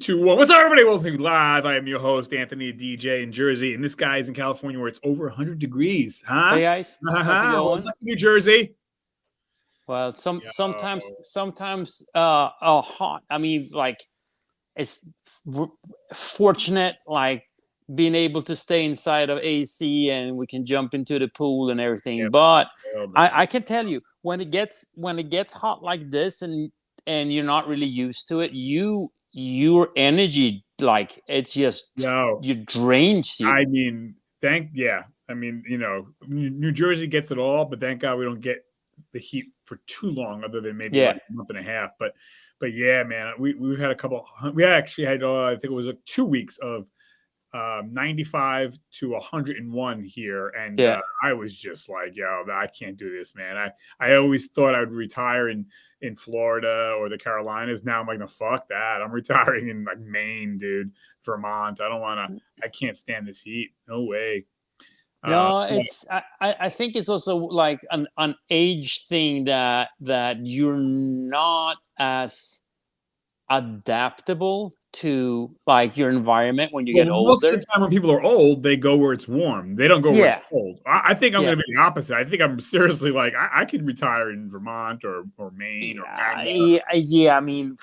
2, 1. What's up, everybody? Welcome to Live. I am your host, Anthony, DJ in Jersey, and this guy is in California where it's over 100 degrees. Huh? Hey guys, how's it going? What's up, New Jersey? Well, Yo. sometimes hot. I mean, like it's fortunate, like being able to stay inside of AC and we can jump into the pool and everything. Yeah, But man. I can tell you when it gets hot like this and you're not really used to it, your energy, like it's just Yo, you drains you. I mean, I mean, New Jersey gets it all, but thank God we don't get the heat for too long, other than maybe Yeah. like a month and a half. But yeah, man, we've had a couple. We actually had, I think it was 2 weeks of 95 to 101 here, and Yeah. I was just like, yo, I can't do this, man. I always thought I would retire in Florida or the Carolinas. Now I'm like, no, fuck that. I'm retiring in like Maine, dude, Vermont. I can't stand this heat. No way. No, Yeah. it's I think it's also like an age thing that you're not as adaptable to like your environment when you Well, get most of older. the time when people are old, they go where it's warm. They don't go where it's Yeah, cold. I think I'm yeah, going to be the opposite. I think I'm seriously like, I could retire in Vermont or Maine or Canada. yeah. I mean,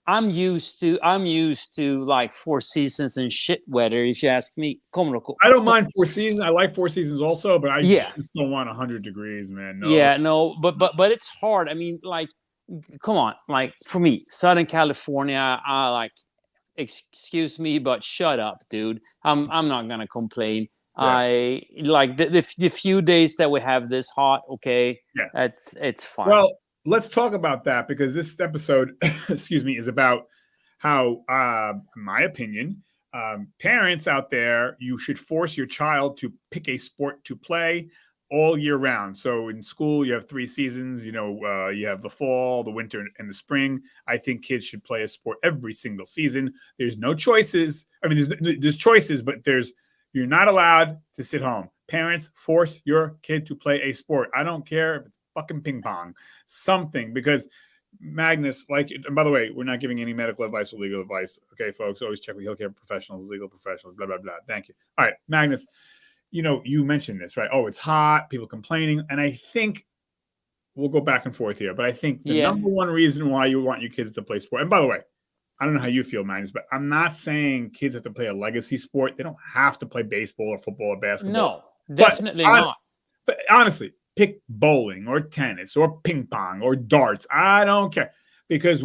I'm used to like 4 seasons and shit weather. If you ask me, I don't mind 4 seasons. I like 4 seasons also, but I yeah, just don't want 100 degrees, man. No. yeah, no, but it's hard. I mean, like, come on, like for me, Southern California, I like excuse me, but shut up, dude. I'm not gonna complain. Yeah. I like the few days that we have this hot. Okay, Yeah. it's fine. Well, let's talk about that because this episode, excuse me, is about how, in my opinion, parents out there, you should force your child to pick a sport to play all year round. So in school, you have 3 seasons. You have the fall, the winter, and the spring. I think kids should play a sport every single season. There's no choices. I mean, there's choices, but you're not allowed to sit home. Parents, force your kid to play a sport. I don't care if it's fucking ping pong, something, because Magnus, like, and by the way, we're not giving any medical advice or legal advice. Okay, folks, always check with healthcare professionals, legal professionals, blah, blah, blah. Thank you. All right, Magnus, you mentioned this, right? Oh, it's hot, people complaining. And I think we'll go back and forth here, but I think the number one reason why you want your kids to play sport, and by the way, I don't know how you feel, Magnus, but I'm not saying kids have to play a legacy sport. They don't have to play baseball or football or basketball. No, definitely not. But honestly, pick bowling or tennis or ping pong or darts. I don't care. Because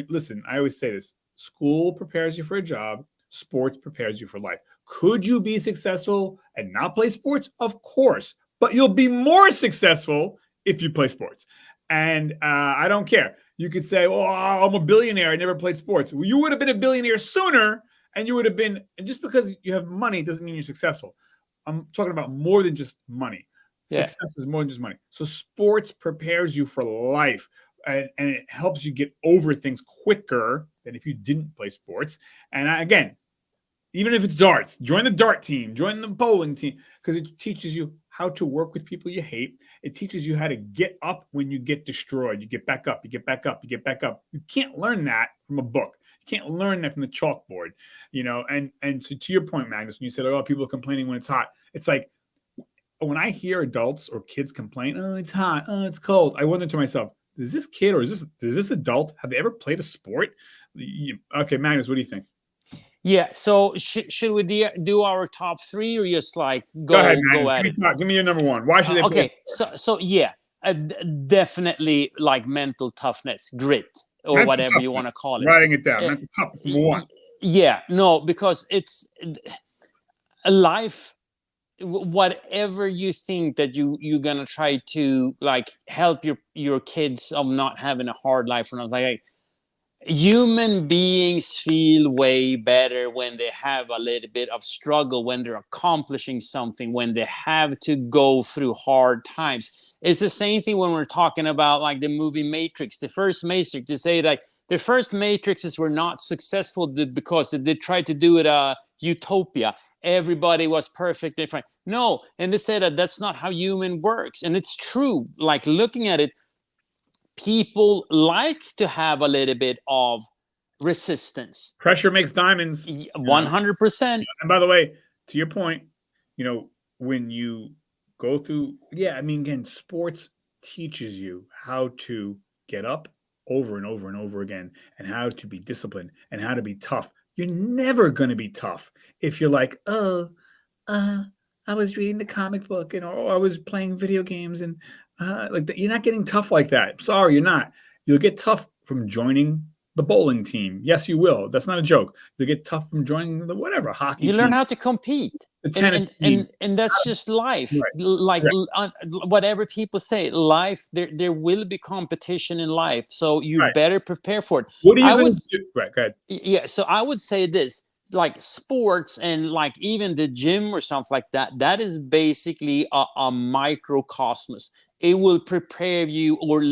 listen, I always say this, school prepares you for a job. Sports prepares you for life. Could you be successful and not play sports? Of course. But you'll be more successful if you play sports. And I don't care. You could say, oh, I'm a billionaire. I never played sports. Well, you would have been a billionaire sooner, and you would have been, and just because you have money doesn't mean you're successful. I'm talking about more than just money. Success is more than just money. So sports prepares you for life, and it helps you get over things quicker than if you didn't play sports. And again, even if it's darts, join the dart team, join the bowling team, because it teaches you how to work with people you hate. It teaches you how to get up when you get destroyed. You get back up, you get back up, you get back up. You can't learn that from a book. You can't learn that from the chalkboard, And so to your point, Magnus, when you said, oh, people are complaining when it's hot, it's like when I hear adults or kids complain, oh, it's hot, oh, it's cold, I wonder to myself, is this kid or is this adult, have they ever played a sport? Okay, Magnus, what do you think? Yeah. So should we do our top 3 or just like go ahead, go at it? Give me your number 1. Why should they play sport? So yeah, definitely like mental toughness, grit, or mental whatever toughness. You want to call it. Writing it down. Mental toughness, number 1. Yeah, no, because it's a life. Whatever you think that you're gonna try to like help your kids of not having a hard life or not, like human beings feel way better when they have a little bit of struggle, when they're accomplishing something, when they have to go through hard times. It's the same thing when we're talking about like the movie Matrix, the first Matrix. They say like the first Matrixes were not successful because they tried to do it utopia. Everybody was perfect. No, and they said that that's not how human works, and it's true. Like looking at it, people like to have a little bit of resistance. Pressure makes diamonds. 100%. And by the way, to your point, when you go through, I mean, again, sports teaches you how to get up over and over and over again, and how to be disciplined and how to be tough. You're never going to be tough if you're like, oh, I was reading the comic book, or I was playing video games, and like that. You're not getting tough like that. Sorry, you're not. You'll get tough from joining the bowling team. Yes, you will. That's not a joke. You'll get tough from joining the whatever hockey You team. learn how to compete, the tennis team. and that's just life. Right. Like Right. whatever people say, life, there will be competition in life, so you Right. better prepare for it. What are you I going would to do? Right, go ahead. Yeah, so I would say this, like sports and like even the gym or something like that, that is basically a microcosmos. It will prepare you or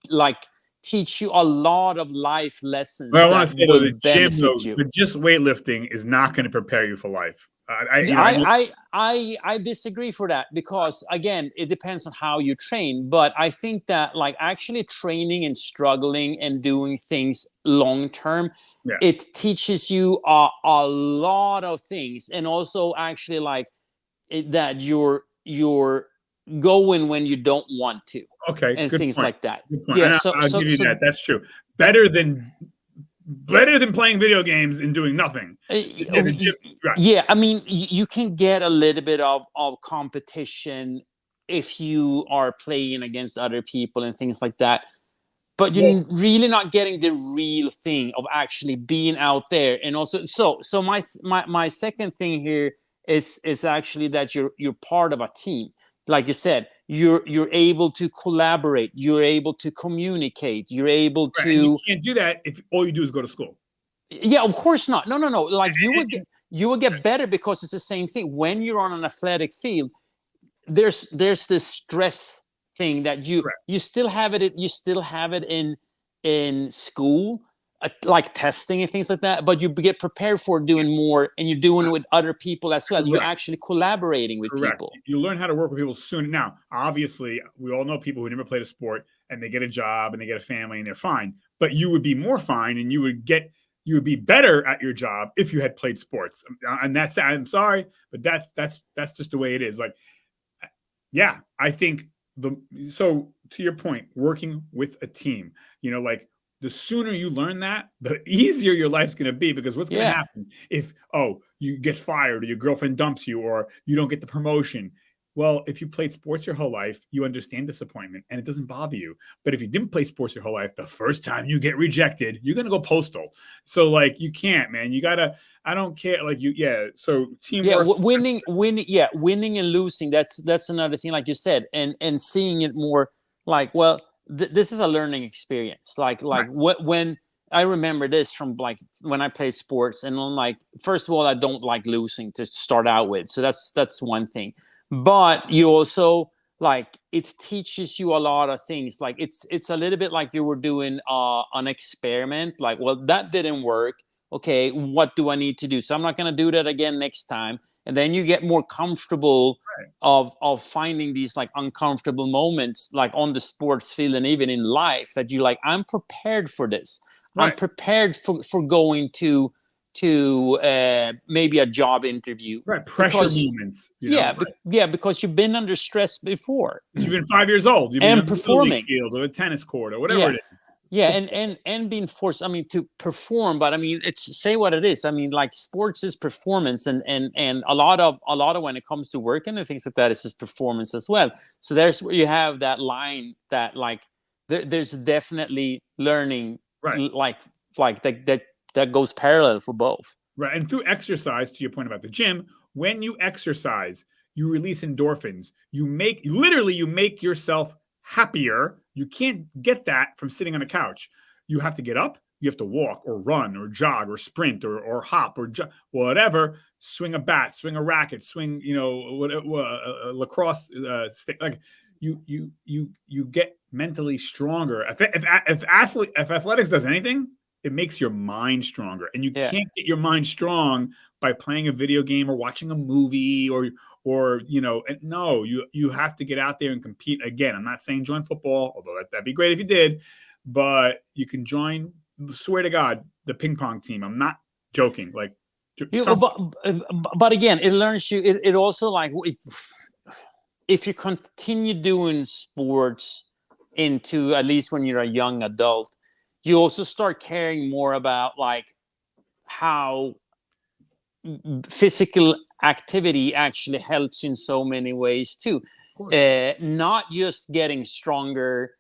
like teach you a lot of life lessons Well, I want that to say though, will the gym benefit though, you. but just weightlifting is not going to prepare you for life. I disagree for that, because again, it depends on how you train. But I think that like actually training and struggling and doing things long term, Yeah. it teaches you a lot of things, and also actually like that you're going when you don't want to, Okay, and good things point. like that. Good point. Yeah. And So I'll so give you so that. That's true. Better than playing video games and doing nothing. Yeah, the gym, right. Yeah, I mean, you can get a little bit of competition if you are playing against other people and things like that, but you're really not getting the real thing of actually being out there. And also, so my second thing here is actually that you're part of a team. Like you said, you're able to collaborate, you're able to communicate, you're able Right. And you to. can't do that if all you do is go to school. Yeah, of course not. No. Like And- you will get better, because it's the same thing. When you're on an athletic field, there's this stress thing that Correct. you still have it. You still have it in school, like testing and things like that. But you get prepared for doing more, and you're doing it with other people as well. You're Correct. actually collaborating with Correct. people. You learn how to work with people soon. Now, obviously, we all know people who never played a sport and they get a job and they get a family and they're fine. But you would be more fine, and you would be better at your job if you had played sports. And I'm sorry, but that's just the way it is. Like, yeah, I think so to your point, working with a team, like the sooner you learn that, the easier your life's going to be, because what's going to happen if, you get fired, or your girlfriend dumps you, or you don't get the promotion? Well, if you played sports your whole life, you understand disappointment and it doesn't bother you. But if you didn't play sports your whole life, the first time you get rejected, you're going to go postal. So like, you can't, man. You gotta, I don't care. Like so teamwork. Winning, winning and losing. That's another thing, like you said, and seeing it more like, well, this is a learning experience. Like Right. when I remember this from like when I played sports, and I'm like, first of all, I don't like losing to start out with, so that's one thing. But you also, like, it teaches you a lot of things. Like it's a little bit like you were doing an experiment. Like, well, that didn't work. Okay, what do I need to do? So I'm not going to do that again next time. And then you get more comfortable of finding these like uncomfortable moments, like on the sports field and even in life, that you like, I'm prepared for this. I'm prepared for going to maybe a job interview. Right. Pressure moments. Because you've been under stress before. You've been 5 years old. You've been And on performing. the field or the tennis court or whatever it is. Yeah, and being forced, I mean, to perform. But I mean, it's, say what it is. I mean, like, sports is performance, and a lot of when it comes to working and things like that, is just performance as well. So there's where you have that line that like there's definitely learning, like that goes parallel for both. Right. And through exercise, to your point about the gym, when you exercise, you release endorphins. You make yourself happier. You can't get that from sitting on a couch. You have to get up. You have to walk or run or jog or sprint or hop or whatever. Swing a bat, swing a racket, swing, lacrosse stick. Like you get mentally stronger. If athletics does anything, it makes your mind stronger. And you can't get your mind strong by playing a video game or watching a movie or no, you have to get out there and compete. Again, I'm not saying join football, although that'd be great if you did, but you can join swear to God, the ping pong team. I'm not joking. Like, but again, it learns you. It also like if you continue doing sports into at least when you're a young adult, you also start caring more about like how physical activity actually helps in so many ways too. Not just getting stronger,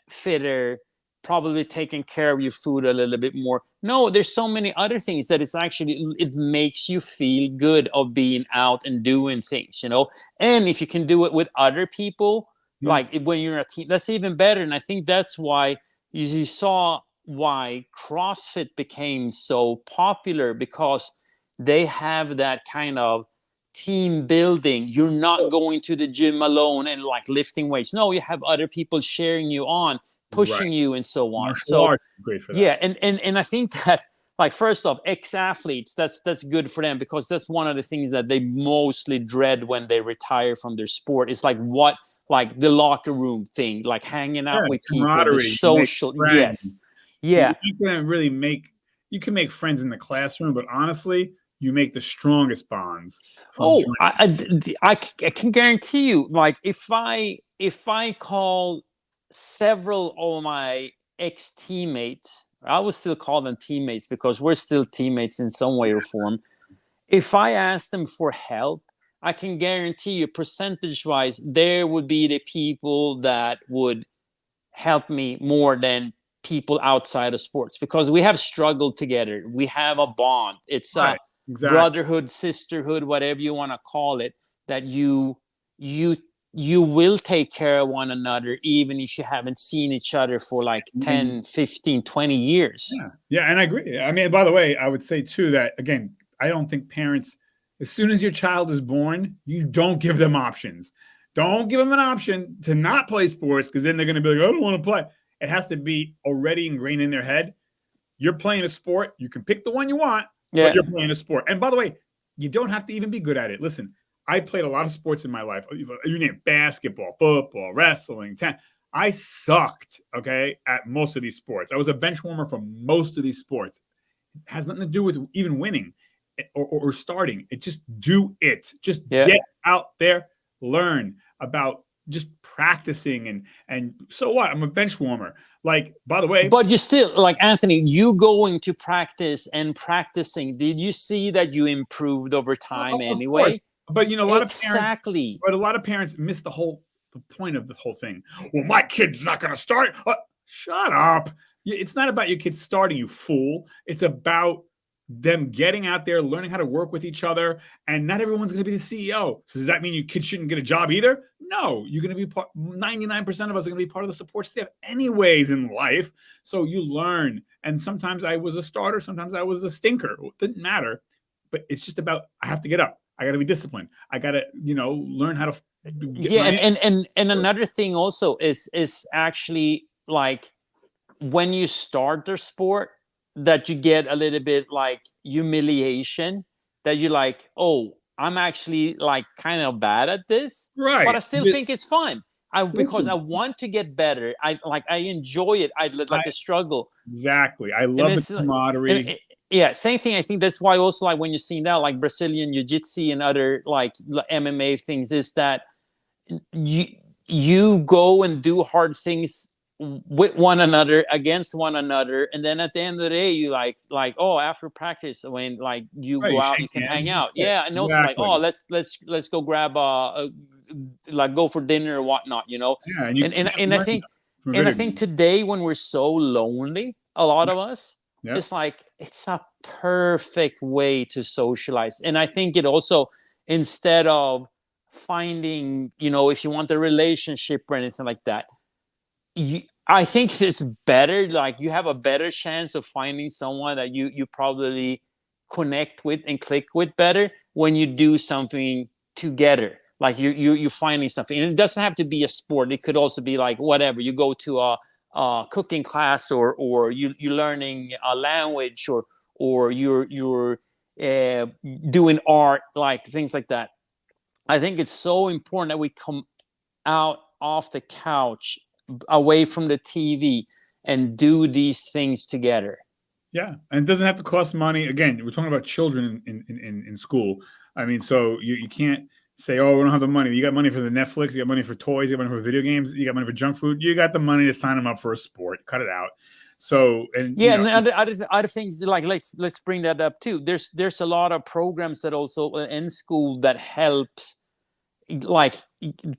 fitter, probably taking care of your food a little bit more. No, there's so many other things that it's actually, it makes you feel good of being out and doing things, you know. And if you can do it with other people, like when you're a team, that's even better. And I think that's why you saw why CrossFit became so popular, because they have that kind of team building. You're not going to the gym alone and like lifting weights. No, you have other people cheering you on, pushing you, and so on. Martial arts is great for that. Yeah, and I think that, like, first off, ex-athletes, that's good for them, because that's one of the things that they mostly dread when they retire from their sport. It's like the locker room thing, like hanging out with people, the social. Yes. Yeah. You can make friends in the classroom, but honestly, you make the strongest bonds. I can guarantee you, like, if I call several of my ex-teammates, I would still call them teammates because we're still teammates in some way or form. If I ask them for help, I can guarantee you, percentage-wise, there would be the people that would help me more than people outside of sports, because we have struggled together. We have a bond. It's brotherhood, sisterhood, whatever you want to call it, that you will take care of one another, even if you haven't seen each other for like 10, 15, 20 years. Yeah, and I agree. I mean, by the way, I would say too that, again, I don't think parents, as soon as your child is born, you don't give them options. Don't give them an option to not play sports, because then they're going to be like, I don't want to play. It has to be already ingrained in their head. You're playing a sport. You can pick the one you want, but you're playing a sport. And by the way, you don't have to even be good at it. Listen, I played a lot of sports in my life. You name basketball, football, wrestling, tennis. I sucked, at most of these sports. I was a bench warmer for most of these sports. It has nothing to do with even winning or starting. It just do it. Just get out there, learn about just practicing and so what? I'm a bench warmer. Like, by the way, but you still, like, Anthony, you going to practice and practicing, did you see that you improved over time anyway? Course. But a lot of parents miss the point of the whole thing. Well, my kid's not going to start. Shut up. It's not about your kids starting, you fool. It's about them getting out there, learning how to work with each other. And not everyone's going to be the CEO. So does that mean your kids shouldn't get a job either? No, you're going to be 99% of us are going to be part of the support staff anyways in life. So you learn. And sometimes I was a starter. Sometimes I was a stinker. It didn't matter. But it's just about, I have to get up. I got to be disciplined. I got to, learn how to. And another thing also is actually, like, when you start the sport, that you get a little bit like humiliation, that you're like, oh, I'm actually like kind of bad at this, right? But I still think it's fun. Because I want to get better. I enjoy it. I like the struggle. Exactly. I love the camaraderie. Same thing. I think that's why also, like, when you see now like Brazilian Jiu-Jitsu and other like MMA things, is that you go and do hard things with one another, against one another, and then at the end of the day, you like oh, after practice, when like you go out, you can hang out, and also like, oh, let's go grab like go for dinner or whatnot, and I think today, when we're so lonely, a lot of us, it's like, it's a perfect way to socialize. And I think it also, instead of finding, if you want a relationship or anything like that, I think it's better, like, you have a better chance of finding someone that you probably connect with and click with better when you do something together. Like, you're finding something, and it doesn't have to be a sport. It could also be like whatever. You go to a cooking class, or you're learning a language, or you're doing art, like things like that. I think it's so important that we come out off the couch, away from the TV, and do these things together. Yeah, and it doesn't have to cost money. Again, we're talking about children in school. I mean, so you can't say, "Oh, we don't have the money." You got money for the Netflix, you got money for toys, you got money for video games, you got money for junk food. You got the money to sign them up for a sport. Cut it out. So, and Yeah, and other things, like let's bring that up too. There's a lot of programs that also in school that helps like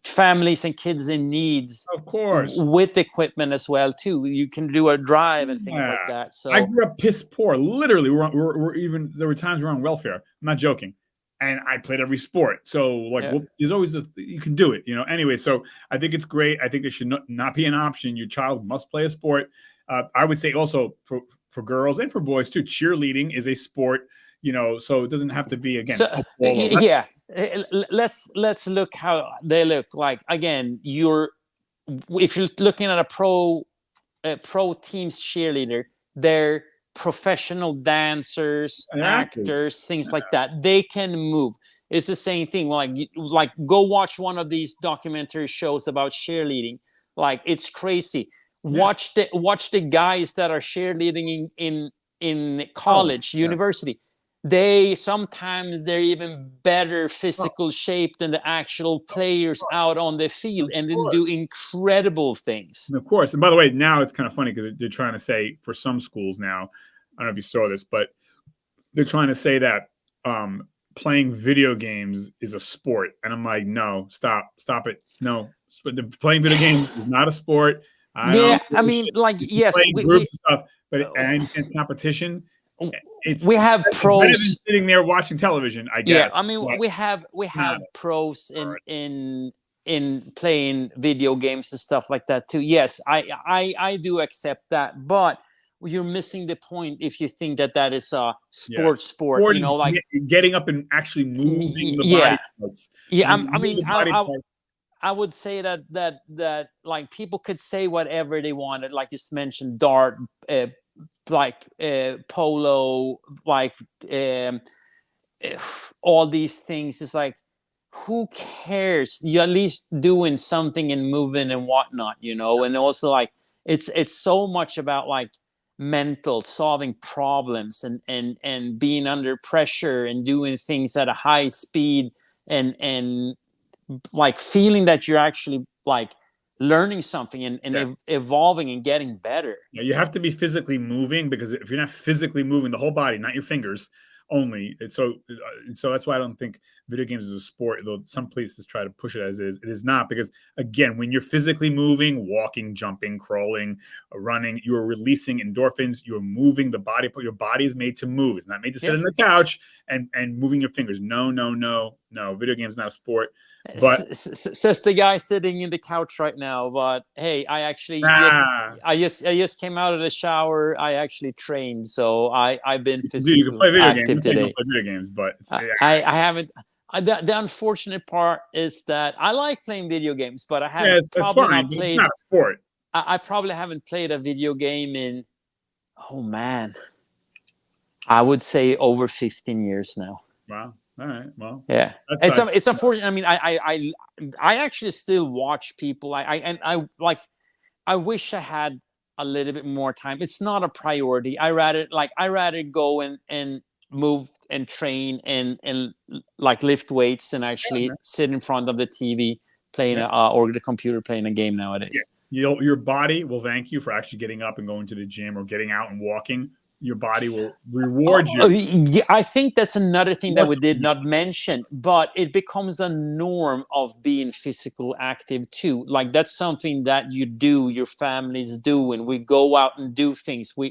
families and kids in needs of course, with equipment as well too. You can do a drive and things yeah. like that. I So grew up piss poor. Literally, we're even there were times we were on welfare. I'm not joking. And I played every sport. So like, yeah. there's always you can do it, you know. Anyway, so I think it's great. I think it should not be an option. Your child must play a sport. I would say also for girls and for boys too. Cheerleading is a sport, you know. So it doesn't have to be again So football or yeah, let's look how they look like. Again, if you're looking at a pro team's cheerleader, they're professional dancers, They're actors, athletes. things like that. They can move. It's the same thing. Like go watch one of these documentary shows about cheerleading. Like it's crazy. Yeah. Watch the guys that are cheerleading in Oh, college, yeah. university. They're even better Oh, physical shape than the actual players out on the field, of and then do course. incredible things. Of course. And by the way, now it's kind of funny because they're trying to say for some schools now, I don't know if you saw this, but they're trying to say that playing video games is a sport. And I'm like, no, stop it. No, playing video games is not a sport. I Yeah, don't I give a mean, shit. like, You can play yes, in groups and stuff, but uh, and I understand it's competition. It's we have better than pros. sitting there watching television, I Yeah, guess. I mean, But we not have a pros sport. in playing video games and stuff like that too. Yes, I do accept that, but you're missing the point if you think that that is a Yeah. sport. Sport You know, is like getting up and actually moving the body yeah, parts. And yeah. when you I move mean, the body parts, I would say that like people could say whatever they wanted, like you mentioned, dart, uh, like polo, like um, all these things. It's like, who cares? You're at least doing something and moving and whatnot, you know. And also, like, it's so much about like mental solving problems and being under pressure and doing things at a high speed and like feeling that you're actually like learning something and yeah. evolving and getting better. Yeah, you have to be physically moving because if you're not physically moving the whole body, not your fingers only, so that's why I don't think video games is a sport. Though some places try to push it as is, it is not because again, when you're physically moving, walking, jumping, crawling, running, you are releasing endorphins. You are moving the body. Your body is made to move. It's not made to sit Yeah. on the couch and moving your fingers. No, no, no, no. Video games not a sport. But Says the guy sitting in the couch right now. But hey, ah, I just came out of the shower. I actually trained, so I've been you can physically play video games. I'm active not saying don't today. play video games, but yeah, I haven't. The unfortunate part is that I like playing video games, but I have yeah, it's probably fine, not but it's played. not a sport. I probably haven't played a video game in, oh man, I would say over 15 years now. Wow. All right. Well, Yeah, that's like it's unfortunate. I mean, I actually still watch people. I like. I wish I had a little bit more time. It's not a priority. I rather go and move and train and like lift weights and actually man. sit in front of the TV playing Yeah. or the computer playing a game Yeah. nowadays. Your body will thank you for actually getting up and going to the gym or getting out and walking. Your body will reward you. Yeah, I think that's another thing More that we so did than not mention, but it becomes a norm of being physical active too. Like that's something that you do, your families do, and we go out and do things. We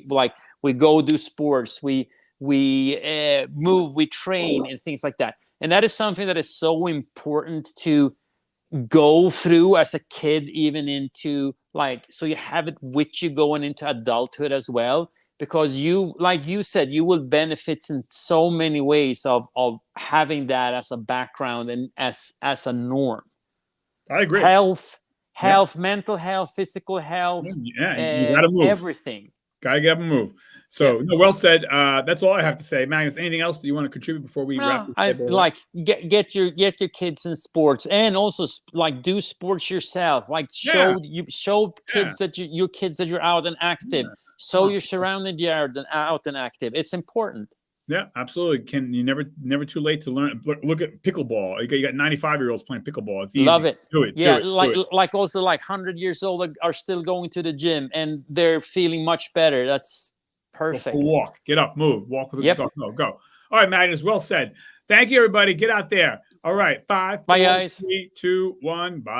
go do sports, we move, we train, and things like that. And that is something that is so important to go through as a kid, even into like, so you have it with you going into adulthood as well, because you, like you said, you will benefit in so many ways of having that as a background and as a norm. I agree. Health, Yeah. mental health, physical health, Yeah. You got to move. everything. Gotta get up and move. So, no, well said. That's all I have to say. Magnus, anything else that you want to contribute before we wrap this I table up? like get your kids in sports, and also like do sports yourself. Like show kids that your kids that you're out and active. So you're surrounded, you're out and active. It's important. Yeah, absolutely. Can you never too late to learn? Look at pickleball. You got 95-year-olds playing pickleball. It's easy. Love it. Do it. Yeah, do it. like also like 100 years old are still going to the gym and they're feeling much better. That's perfect. Go walk. Get up. Move. Walk with go. All right, Magnus. Well said. Thank you, everybody. Get out there. All right. 5, 4, bye, guys. 3, 2, 1. Bye.